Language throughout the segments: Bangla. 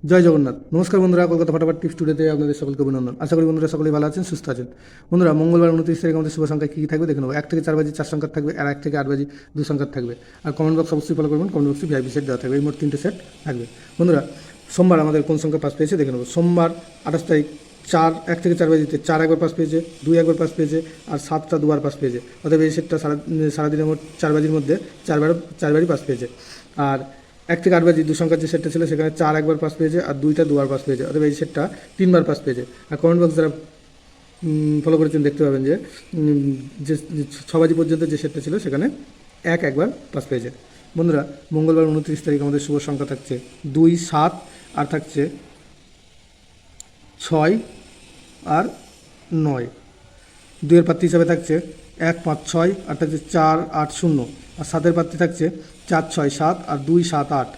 জয় জগন্নাথ। নমস্কার বন্ধুরা, কলকাতা ফটাফট টিপস টুডেতে আপনাদের সকলকে অভিনন্দন। আশা করি বন্ধুরা সকলেই ভালো আছেন, সুস্থ আছেন। বন্ধুরা, মঙ্গলবার 29 তারিখ আমাদের শুভ সংখ্যা কী কী থাকবে দেখে নেবো। 1 থেকে 4 বাজি 4 সংখ্যার থাকবে, আর 1 থেকে 8 বাজি 2 সংখ্যার থাকবে। আর কমেন্ট বক্স অবশ্যই ফলো করবেন, কমেন্ট বক্সে ভিআইপি সেট দেওয়া থাকবে। এই মোট 3টে সেট থাকবে। বন্ধুরা, সোমবার আমাদের কোন সংখ্যা পাস পেয়েছে দেখে নেবো। সোমবার 28 তারিখ 1 থেকে 4 বাজিতে 4 একবার পাস পেয়েছে, 2 একবার পাস পেয়েছে, আর 7টা দুবার পাস পেয়েছে। অতএব এই সেটটা সারাদিনের মোট 4 বাজির মধ্যে 4বারই পাস পেয়েছে। আর 1 থেকে 8 বাজি 2 সংখ্যার যে সেটটা ছিল সেখানে 4 একবার পাস পেয়েছে, আর 2টা দুবার পাস পেয়েছে। অতএব এই সেটটা 3বার পাস পেয়েছে। আর কমেন্ট বক্স যারা ফলো করেছেন দেখতে পাবেন যে 6 বাজি পর্যন্ত যে সেটটা ছিল সেখানে একবার পাস পেয়েছে। বন্ধুরা, মঙ্গলবার 29 তারিখ আমাদের শুভ সংখ্যা থাকছে 2, 7, আর থাকছে 6 আর 9। 2 এর প্রার্থী হিসাবে থাকছে 1, 5, 6, আর থাকছে 4, 8, 0। আর 7 এর প্রার্থী থাকছে 4, 6, 7, আর 2, 7, 8।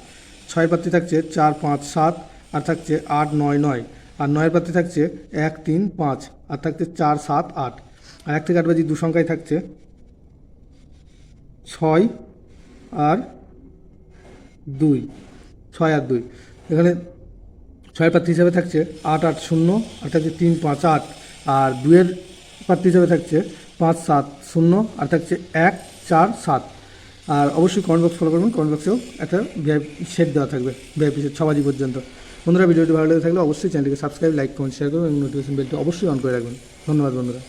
6 এর প্রার্থী থাকছে 4, 5, 7, আর থাকছে 8, 9, 9। আর 9 এর প্রার্থী থাকছে 1, 3, 5, আর থাকছে 4, 7, 8। আর 1 থেকে 8 বাজি 2 সংখ্যায় থাকছে 6 আর 2, 6 আর 2। এখানে 6 প্রার্থী হিসাবে থাকছে 8, 8, 0, আর থাকছে 3, 5, 8। আর 2 এর প্রার্থী হিসাবে থাকছে 5, 7, 0, আর থাকছে 1, 4, 7। আর অবশ্যই কমেন্ট বক্স ফলো করবেন, কমেন্ট বক্সেও একটা ভিআইপি সেট দেওয়া থাকবে, ভিআইপি সেট 6 বাজি পর্যন্ত। বন্ধুরা, ভিডিওটি ভালো লেগে থাকলে অবশ্যই চ্যানেলটিকে সাবস্ক্রাইব, লাইক, কমেন্ট, শেয়ার করবেন এবং নোটিফিকেশন বেলটি অবশ্যই অন করে রাখবেন। ধন্যবাদ বন্ধুরা।